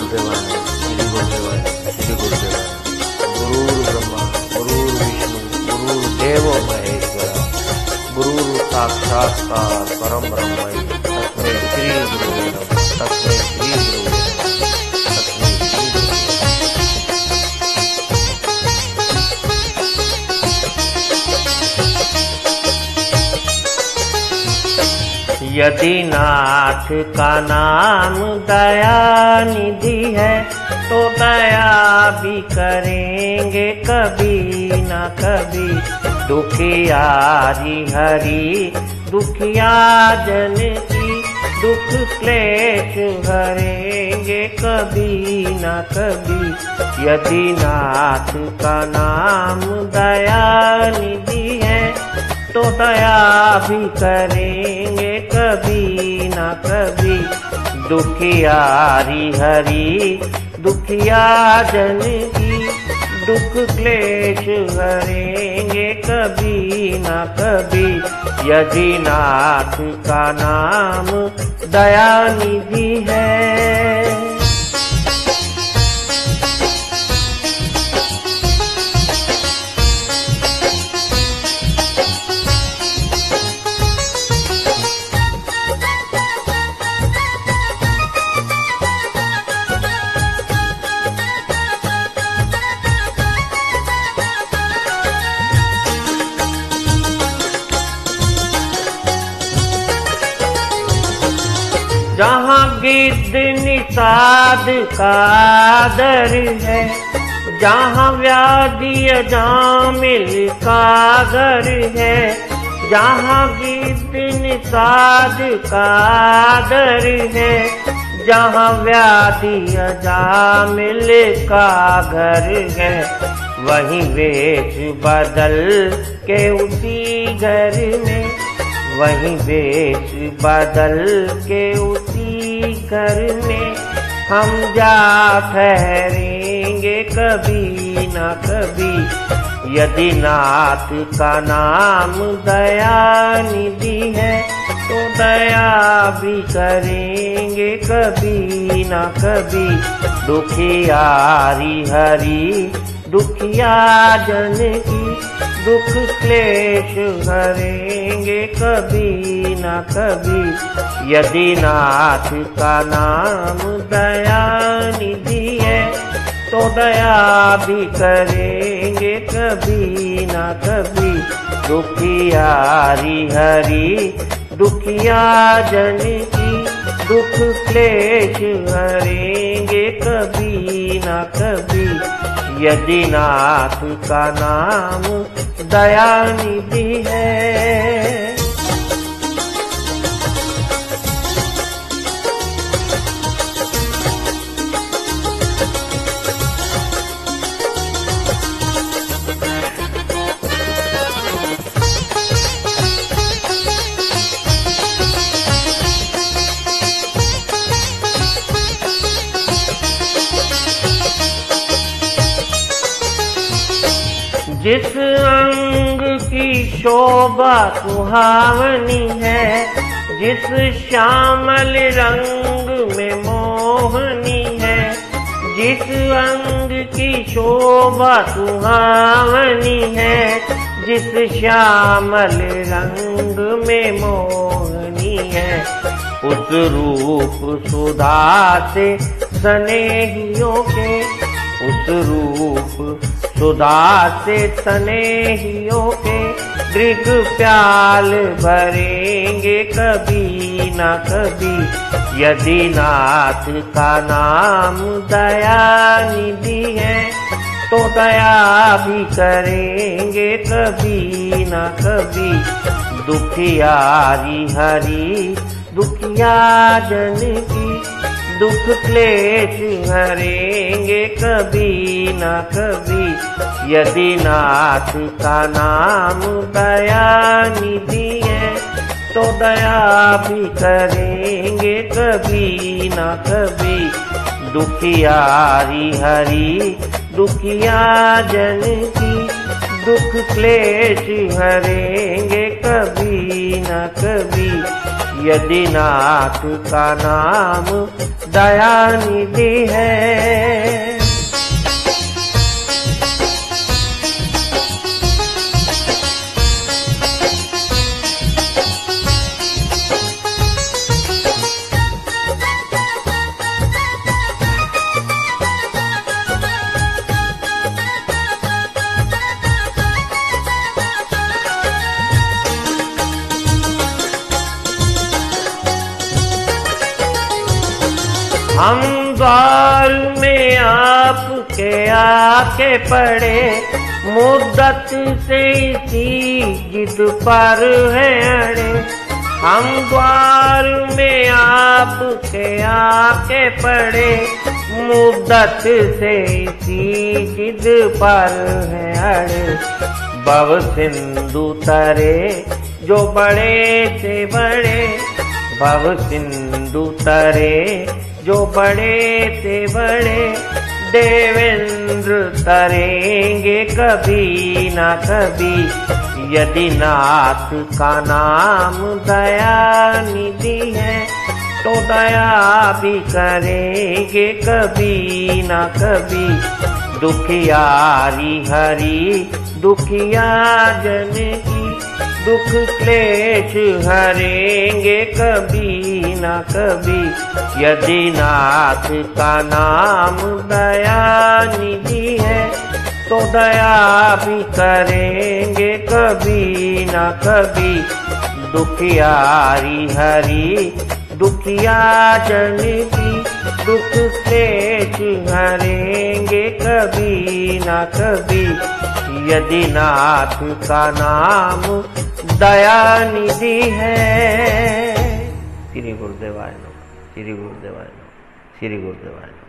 गुरुदेवाने, श्री गुरुदेवाने, श्री गुरुदेवाने। गुरुर् ब्रह्मा गुरुर्विष्णु गुरुर्देवो महेश्वरा गुरुर् साक्षात् परम ब्रह्म तस्मै श्री गुरुवे नमः तस्मै श्री गुरुवे नमः तस्मै श्री यदि नाथ का नाम दया निधि है तो दया भी करेंगे कभी न कभी। दुखियारी हरि दुखिया जन की दुख क्लेश हरेंगे कभी न कभी। यदि नाथ का नाम दया निधि है तो दया भी करेंगे कभी न कभी। दुखियारी हरि दुखिया जन की दुख क्लेश हरेंगे कभी न कभी। यदि नाथ का नाम दया निधि है। जहाँ गिद्ध निषाद का दर है, जहाँ व्याधि अजामिल का घर है। जहाँ गिद्ध निषाद का दर है, जहाँ व्याधि अजामिल का घर है। वहीं वेश बदल के उसी घर में, वहीं वेश बदल के उसी घर में हम जा ठहरेंगे कभी न कभी। यदि नाथ का नाम दया निधि है तो दया भी करेंगे कभी न कभी। दुखियारी हरि दुखिया जन की दुख क्लेश हरेंगे कभी न कभी। यदि नाथ का नाम दया निधि है तो दया भी करेंगे कभी न कभी। दुखियारी हरि दुखिया जन की दुख क्लेश हरेंगे कभी न कभी। यदि नाथ का नाम दया निधि है। जिस अंग की शोभा सुहावनी है, जिस श्यामल रंग में मोहनी है। जिस अंग की शोभा सुहावनी है, जिस श्यामल रंग में मोहनी है। उस रूप सुधा से स्नेहियों के, उस रूप सुधा से स्नेहियों के दृग प्याल भरेंगे कभी न कभी। यदि नाथ का नाम दया निधि है तो दया भी करेंगे कभी न कभी। दुखियारी हरि दुखिया जन की दुख क्लेश हरेंगे कभी न कभी। यदि नाथ का नाम दया निधि है तो दया भी करेंगे कभी न कभी। दुखियारी हरि दुखिया जन की दुख क्लेश हरेंगे कभी न कभी। यदि नाथ का नाम दयानिधि है। हम द्वार में आपके आके पड़े, मुद्दत से इसी जिद पर है अड़े। हम द्वार में आपके आके पड़े, मुद्दत से इसी जिद पर है अड़े। भव सिंधु तरे जो बड़े से बड़े, भव सिंधु तरे जो बड़े से बड़े, देवेंद्र तरेंगे कभी ना कभी। यदि नाथ का नाम दयानिधि है, तो दया भी करेंगे कभी ना कभी। दुखियारी हरि दुखिया जन की, दुख क्लेश हरेंगे कभी ना कभी। यदि नाथ का नाम दयानिधि है, तो दया भी करेंगे कभी ना कभी। दुखियारी हरि दुखिया जन की, दुख क्लेश हरेंगे कभी ना कभी। यदि नाथ का नाम दयानिधि है। श्री गुरुदेवाय नमः, श्री गुरुदेवाय नमः, श्री गुरुदेवाय नमः।